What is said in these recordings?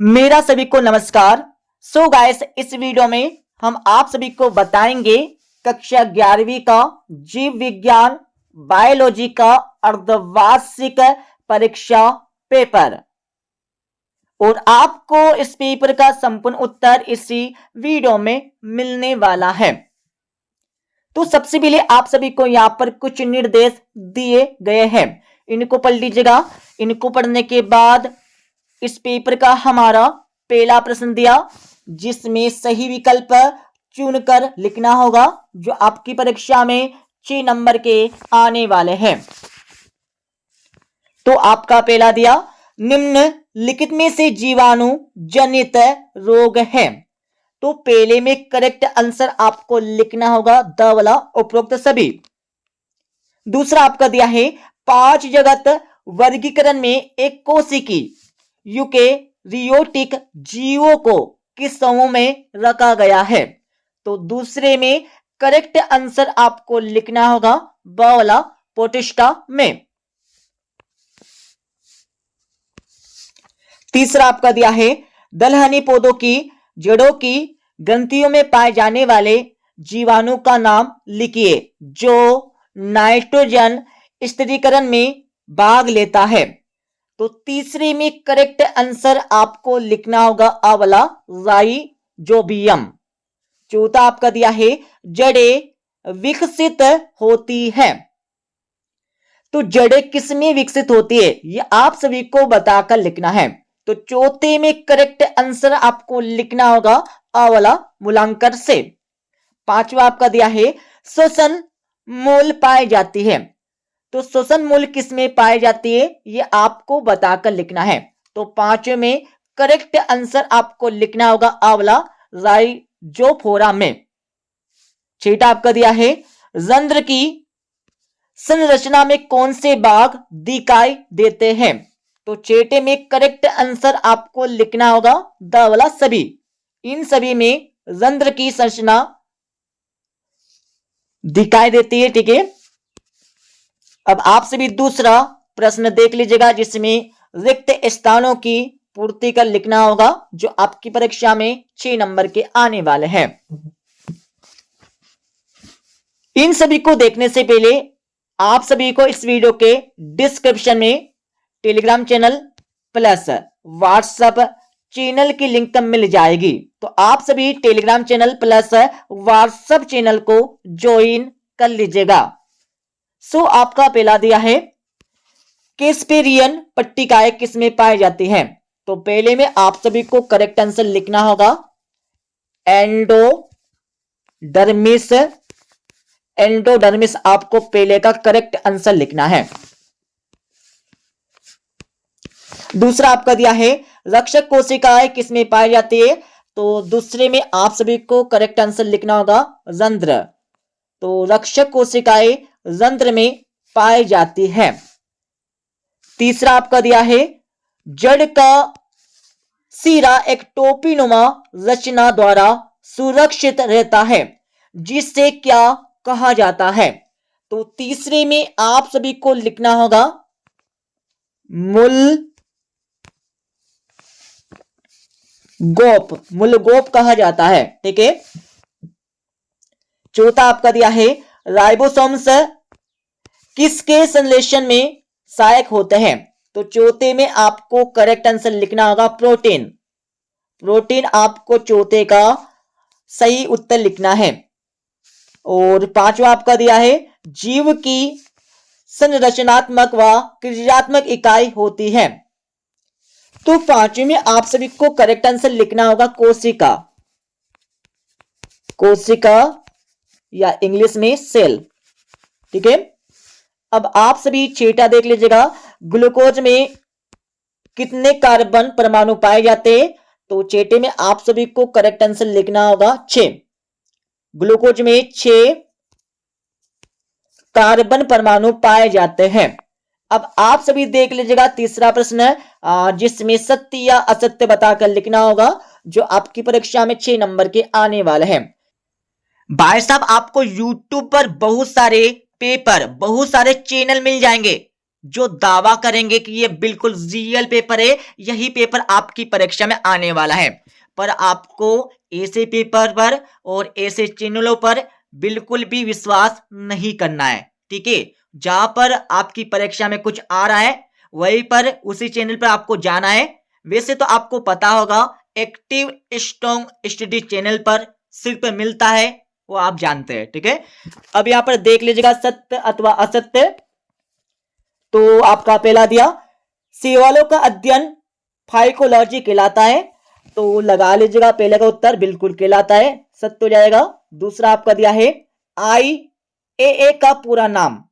मेरा सभी को नमस्कार। सो गाइस, इस वीडियो में हम आप सभी को बताएंगे कक्षा 11वीं का जीव विज्ञान बायोलॉजी का अर्धवार्षिक परीक्षा पेपर, और आपको इस पेपर का संपूर्ण उत्तर इसी वीडियो में मिलने वाला है। तो सबसे पहले आप सभी को यहाँ पर कुछ निर्देश दिए गए हैं, इनको पढ़ लीजिएगा। इनको पढ़ने के बाद इस पेपर का हमारा पहला प्रश्न दिया, जिसमें सही विकल्प चुनकर लिखना होगा, जो आपकी परीक्षा में 6 नंबर के आने वाले हैं। तो आपका पहला दिया, निम्नलिखित में से जीवाणु जनित रोग है। तो पहले में करेक्ट आंसर आपको लिखना होगा द वाला उपरोक्त सभी। दूसरा आपका दिया है, 5 जगत वर्गीकरण में एक कोशिकी यूकेरियोटिक जीवों को किस समूह में रखा गया है। तो दूसरे में करेक्ट आंसर आपको लिखना होगा ब वाला पोटिस्टा में। तीसरा आपका दिया है, दलहनी पौधों की जड़ों की ग्रंथियों में पाए जाने वाले जीवाणु का नाम लिखिए जो नाइट्रोजन स्थिरीकरण में भाग लेता है। तो तीसरे में करेक्ट आंसर आपको लिखना होगा आ वाला राइजोबियम। चौथा आपका दिया है, जड़ें विकसित होती है। तो जड़ें किसमें विकसित होती है ये आप सभी को बताकर लिखना है। तो चौथे में करेक्ट आंसर आपको लिखना होगा आ वाला मूलांकर से। पांचवा आपका दिया है, श्वसन मूल पाई जाती है। तो श्वसन मूल किसमें पाई जाती है ये आपको बताकर लिखना है। तो पांचवें में करेक्ट आंसर आपको लिखना होगा आ वाला राइजोफोरा में। छठा आपका दिया है, रंध्र की संरचना में कौन से भाग दिखाई देते हैं। तो छठे में करेक्ट आंसर आपको लिखना होगा द वाला सभी। इन सभी में रंध्र की संरचना दिखाई देती है, ठीक है। अब आप सभी दूसरा प्रश्न देख लीजिएगा, जिसमें रिक्त स्थानों की पूर्ति कर लिखना होगा, जो आपकी परीक्षा में 6 नंबर के आने वाले हैं। इन सभी को देखने से पहले आप सभी को इस वीडियो के डिस्क्रिप्शन में Telegram channel plus WhatsApp channel की लिंक मिल जाएगी। तो आप सभी Telegram channel plus WhatsApp channel को ज्वाइन कर लीजिएगा। सो आपका पहला दिया है, कैस्पेरियन पट्टिकाएं किसमें पाई जाती हैं। तो पहले में आप सभी को करेक्ट आंसर लिखना होगा एंडोडर्मिस। एंडोडर्मिस आपको पहले का करेक्ट आंसर लिखना है। दूसरा आपका दिया है, रक्षक कोशिकाएं किसमें पाई जाती है। तो दूसरे में आप सभी को करेक्ट आंसर लिखना होगा रंध्र। तो रक्षक कोशिकाएं रंध्र में पाई जाती है। तीसरा आपका दिया है, जड़ का सिरा एक टोपीनुमा रचना द्वारा सुरक्षित रहता है, जिससे क्या कहा जाता है। तो तीसरे में आप सभी को लिखना होगा मूलगोप। मूलगोप कहा जाता है, ठीक है। चौथा आपका दिया है, राइबोसोम्स किसके संश्लेषण में सहायक होते हैं। तो चौथे में आपको करेक्ट आंसर लिखना होगा प्रोटीन। प्रोटीन आपको चौथे का सही उत्तर लिखना है। और पांचवा आपका दिया है, जीव की संरचनात्मक व क्रियात्मक इकाई होती है। तो पांचवें में आप सभी को करेक्ट आंसर लिखना होगा कोशिका। कोशिका या इंग्लिश में सेल, ठीक है। अब आप सभी छठा देख लीजिएगा, ग्लूकोज में कितने कार्बन परमाणु पाए जाते हैं। तो छठे में आप सभी को करेक्ट आंसर लिखना होगा 6। ग्लूकोज में 6 कार्बन परमाणु पाए जाते हैं। अब आप सभी देख लीजिएगा तीसरा प्रश्न, जिसमें सत्य या असत्य बताकर लिखना होगा, जो आपकी परीक्षा में 6 नंबर के आने वाले हैं। भाई साहब, आपको YouTube पर बहुत सारे पेपर, बहुत सारे चैनल मिल जाएंगे, जो दावा करेंगे कि ये बिल्कुल रियल पेपर है, यही पेपर आपकी परीक्षा में आने वाला है। पर आपको ऐसे पेपर पर और ऐसे चैनलों पर बिल्कुल भी विश्वास नहीं करना है, ठीक है। जहां पर आपकी परीक्षा में कुछ आ रहा है वहीं पर उसी चैनल पर आपको जाना है। वैसे तो आपको पता होगा एक्टिव स्ट्रॉन्ग स्टडी चैनल पर सिर्फ मिलता है, वो आप जानते हैं, ठीक है। अब यहां पर देख लीजिएगा सत्य अथवा असत्य। तो आपका पहला दिया सवालों का अध्ययन फाइकोलॉजी कहलाता है, तो लगा लीजिएगा पहले का उत्तर बिल्कुल कहलाता है, सत्य हो जाएगा। दूसरा आपका दिया है IAA का पूरा नाम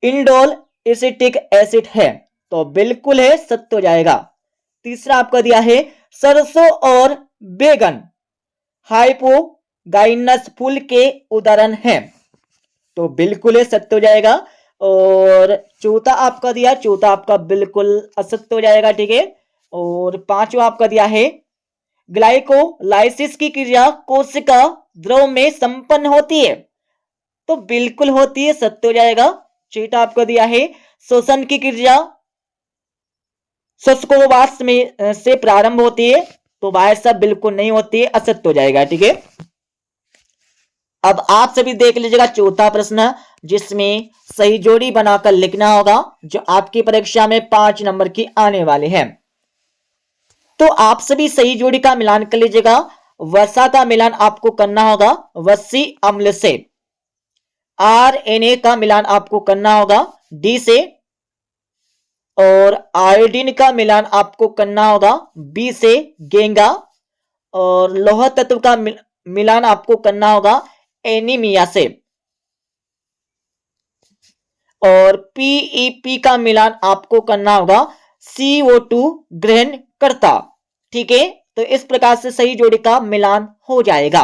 इंडोल एसिटिक एसिड है, तो बिल्कुल है, सत्य हो जाएगा। तीसरा आपका दिया है सरसों और बैगन हाइपोगाइनस फूल के उदाहरण हैं, तो बिल्कुल है, सत्य हो जाएगा। और चौथा आपका दिया, चौथा आपका बिल्कुल असत्य हो जाएगा, ठीक है। और पांचवा आपका दिया है ग्लाइकोलाइसिस की क्रिया कोशिका द्रव में संपन्न होती है, तो बिल्कुल होती है, सत्य हो जाएगा। छठा आपका दिया है श्वसन की क्रिया शुष्कोवास में से प्रारंभ होती है, तो भाई साहब बिल्कुल नहीं होती है, असत्य हो जाएगा, ठीक है। अब आप सभी देख लीजिएगा चौथा प्रश्न, जिसमें सही जोड़ी बनाकर लिखना होगा, जो आपकी परीक्षा में 5 नंबर की आने वाले हैं। तो आप सभी सही जोड़ी का मिलान कर लीजिएगा। वसा का मिलान आपको करना होगा वसी अम्ल से, RNA का मिलान आपको करना होगा D से, और आयोडीन का मिलान आपको करना होगा B से गेंगा, और लौह तत्व का मिलान आपको करना होगा एनीमिया से, और PEP का मिलान आपको करना होगा CO2 ग्रहण करता, ठीक है। तो इस प्रकार से सही जोड़ी का मिलान हो जाएगा।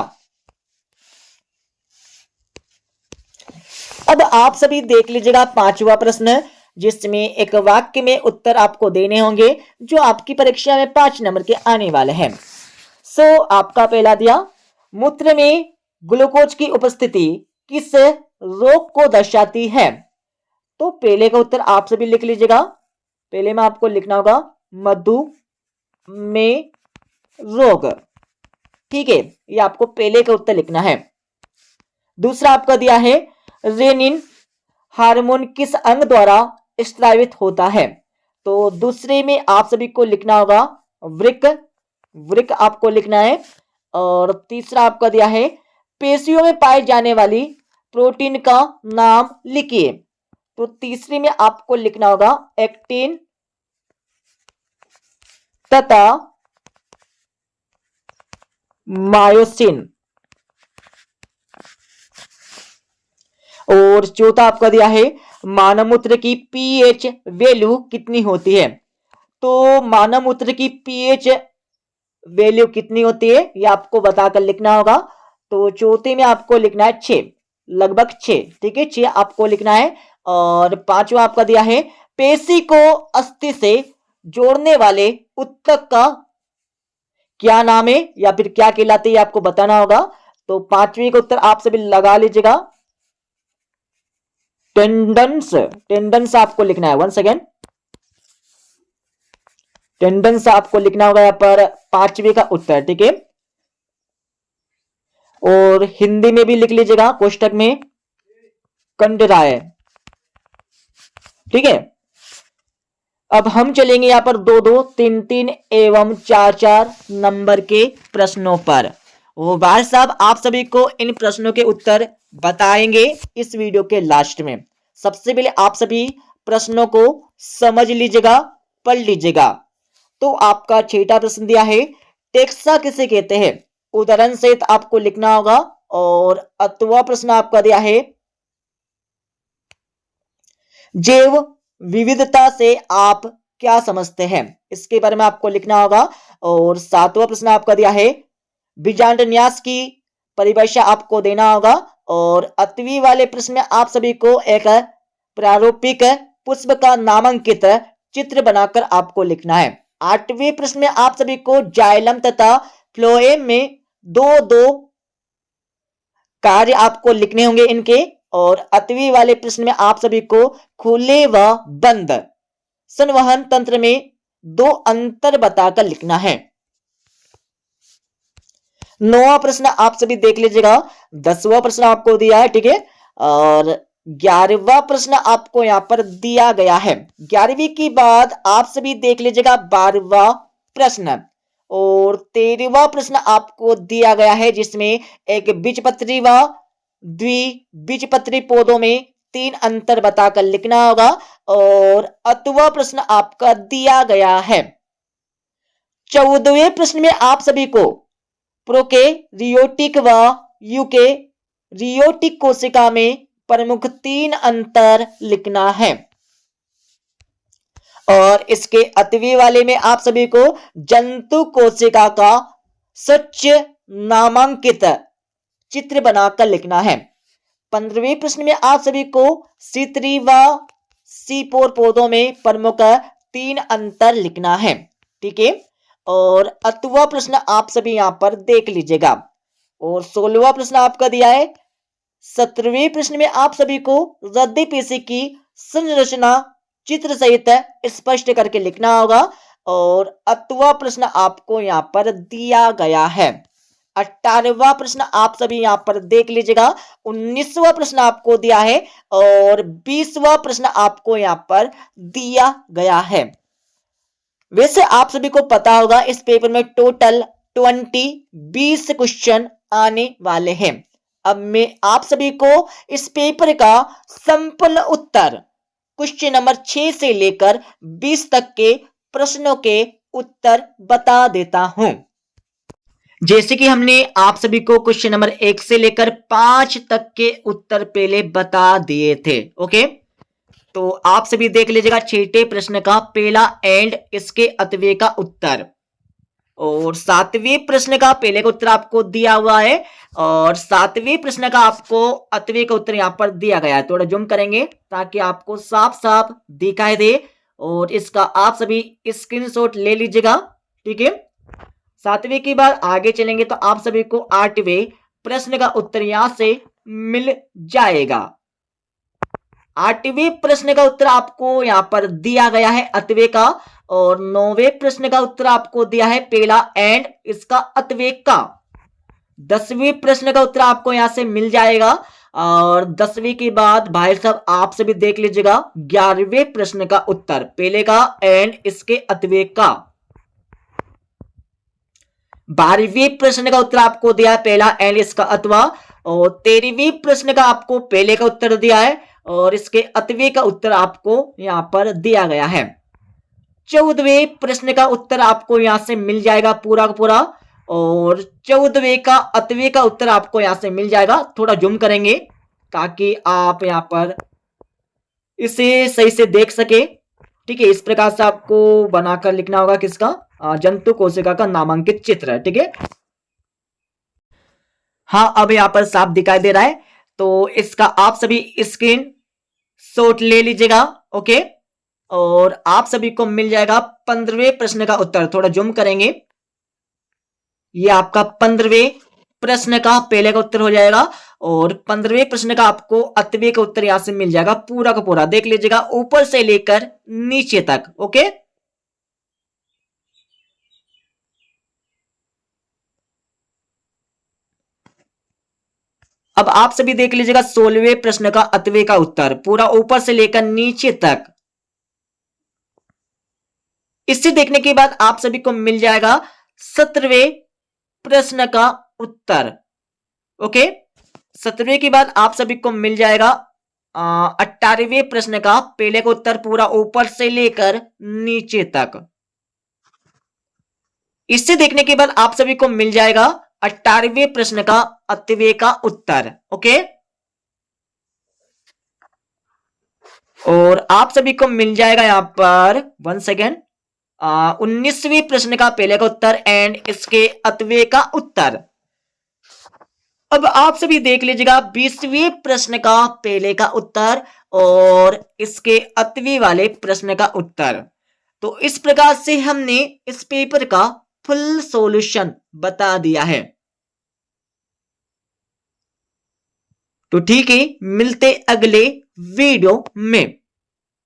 अब आप सभी देख लीजिएगा पांचवा प्रश्न, जिसमें एक वाक्य में उत्तर आपको देने होंगे, जो आपकी परीक्षा में 5 नंबर के आने वाले हैं। आपका पहला दिया मूत्र में ग्लूकोज की उपस्थिति किस रोग को दर्शाती है, तो पहले का उत्तर आप सभी लिख लीजिएगा। पहले में आपको लिखना होगा मधुमेह रोग, ठीक है, ये आपको पहले का उत्तर लिखना है। दूसरा आपका दिया है रेनिन हार्मोन किस अंग द्वारा स्रावित होता है, तो दूसरे में आप सभी को लिखना होगा वृक्क आपको लिखना है। और तीसरा आपका दिया है पेशियों में पाई जाने वाली प्रोटीन का नाम लिखिए, तो तीसरे में आपको लिखना होगा एक्टिन तथा मायोसिन। और चौथा आपका दिया है मानव मूत्र की पीएच वैल्यू कितनी होती है, तो मानव मूत्र की पीएच वैल्यू कितनी होती है ये आपको बताकर लिखना होगा। तो चौथे में आपको लिखना है 6, लगभग 6, ठीक है, 6 आपको लिखना है। और पांचवा आपका दिया है पेशी को अस्थि से जोड़ने वाले उत्तक का क्या नाम है या फिर क्या कहलाते हैं आपको बताना होगा। तो पांचवी का उत्तर आप सभी लगा लीजिएगा, टेंडन्स आपको लिखना है। वन सेकेंड, टेंडन्स आपको लिखना होगा यहाँ पर पांचवी का उत्तर, ठीक है। और हिंदी में भी लिख लीजिएगा कोष्टक में कंडराय, ठीक है। अब हम चलेंगे यहाँ पर 2-2, 3-3 एवं 4-4 नंबर के प्रश्नों पर। वो भाई साहब आप सभी को इन प्रश्नों के उत्तर बताएंगे इस वीडियो के लास्ट में। सबसे पहले आप सभी प्रश्नों को समझ लीजिएगा, पढ़ लीजिएगा। तो आपका छठा प्रश्न दिया है टेक्सा किसे कहते हैं, उदाहरण सहित आपको लिखना होगा। और 8वां प्रश्न आपका दिया है जैव विविधता से आप क्या समझते हैं, इसके बारे में आपको लिखना होगा। और 7वां प्रश्न आपका दिया है बीजांडन्यास की परिभाषा आपको देना होगा। और 8वीं वाले प्रश्न में आप सभी को एक प्रारूपिक पुष्प का नामांकित चित्र बनाकर आपको लिखना है। 8वें प्रश्न में आप सभी को जाइलम तथा फ्लोएम में 2-2 कार्य आपको लिखने होंगे इनके। और अतवी वाले प्रश्न में आप सभी को खुले व बंद संवहन तंत्र में दो अंतर बताकर लिखना है। 9वां प्रश्न आप सभी देख लीजिएगा, 10वां प्रश्न आपको दिया है, ठीक है, और 11वां प्रश्न आपको यहां पर दिया गया है। 11वीं के बाद आप सभी देख लीजिएगा 12वां प्रश्न और 13वां प्रश्न आपको दिया गया है, जिसमें एक बीजपत्री व द्विबीजपत्री पौधों में 3 अंतर बताकर लिखना होगा और अतवा प्रश्न आपका दिया गया है। 14वें प्रश्न में आप सभी को प्रोकैरियोटिक व यूकैरियोटिक कोशिका में प्रमुख 3 अंतर लिखना है और इसके अतवी वाले में आप सभी को जंतु कोशिका का सच नामांकित चित्र बनाकर लिखना है। 15वें प्रश्न में आप सभी को C3 व C4 पौधों में प्रमुख 3 अंतर लिखना है, ठीक है, और अतवा प्रश्न आप सभी यहां पर देख लीजिएगा। और 16वां प्रश्न आपका दिया है। 17वें प्रश्न में आप सभी को हृदय पेशी की संरचना चित्र सहित स्पष्ट करके लिखना होगा और अतवा प्रश्न आपको यहां पर दिया गया है। 18वां प्रश्न आप सभी यहां पर देख लीजिएगा। 19वां प्रश्न आपको दिया है और 20वां प्रश्न आपको यहां पर दिया गया है। वैसे आप सभी को पता होगा इस पेपर में टोटल 20 क्वेश्चन आने वाले हैं। अब मैं आप सभी को इस पेपर का संपूर्ण उत्तर क्वेश्चन नंबर 6 से लेकर 20 तक के प्रश्नों के उत्तर बता देता हूं। जैसे कि हमने आप सभी को क्वेश्चन नंबर 1 से लेकर 5 तक के उत्तर पहले बता दिए थे। ओके, तो आप सभी देख लीजिएगा 6ठे प्रश्न का पहला एंड इसके अतवे का उत्तर और 7वें प्रश्न का पहले का उत्तर आपको दिया हुआ है और 7वें प्रश्न का आपको अतवे का उत्तर यहां पर दिया गया है। थोड़ा जूम करेंगे ताकि आपको साफ साफ दिखाई दे और इसका आप सभी स्क्रीनशॉट ले लीजिएगा, ठीक है। 7वें के बाद आगे चलेंगे तो आप सभी को 8वें प्रश्न का उत्तर यहां से मिल जाएगा। 8वें प्रश्न का उत्तर आपको यहां पर दिया गया है अतवे का और 9वें प्रश्न का उत्तर आपको दिया है पहला एंड इसका अतवे का। 10वें प्रश्न का उत्तर आपको यहां से मिल जाएगा और 10वीं के बाद भाई साहब आप सभी देख लीजिएगा 11वें प्रश्न का उत्तर पहले का एंड इसके अतवे का। 12वें प्रश्न का उत्तर आपको दिया है पहला एंड इसका अतवा और 13वें प्रश्न का आपको पहले का उत्तर दिया है और इसके अतवे का उत्तर आपको यहां पर दिया गया है। 14वें प्रश्न का उत्तर आपको यहां से मिल जाएगा पूरा का पूरा और 14वें का अतवे का उत्तर आपको यहां से मिल जाएगा। थोड़ा जूम करेंगे ताकि आप यहां पर इसे सही से देख सके, ठीक है। इस प्रकार से आपको बनाकर लिखना होगा किसका, जंतु कोशिका का नामांकित चित्र, ठीक है। हाँ, अब यहां पर साफ दिखाई दे रहा है तो इसका आप सभी स्क्रीन शॉट ले लीजिएगा, ओके। और आप सभी को मिल जाएगा 15वें प्रश्न का उत्तर। थोड़ा जूम करेंगे, ये आपका 15वें प्रश्न का पहले का उत्तर हो जाएगा और 15वें प्रश्न का आपको अतवे का उत्तर यहां से मिल जाएगा पूरा का पूरा। देख लीजिएगा ऊपर से लेकर नीचे तक, ओके। अब आप सभी देख लीजिएगा 16वें प्रश्न का अतवे का उत्तर पूरा ऊपर से लेकर नीचे तक। इससे देखने के बाद आप सभी को मिल जाएगा 17वें प्रश्न का उत्तर, ओके। 17वें के बाद आप सभी को मिल जाएगा 18वें प्रश्न का पहले का उत्तर पूरा ऊपर से लेकर नीचे तक। इससे देखने के बाद आप सभी को मिल जाएगा 18वें प्रश्न का अतवे का उत्तर, ओके। और आप सभी को मिल जाएगा यहां पर 1 सेकेंड 19वें प्रश्न का पहले का उत्तर एंड इसके अतवे का उत्तर। अब आप सभी देख लीजिएगा 20वें प्रश्न का पहले का उत्तर और इसके अतवे वाले प्रश्न का उत्तर। तो इस प्रकार से हमने इस पेपर का फुल सॉल्यूशन बता दिया है। तो ठीक है, मिलते अगले वीडियो में।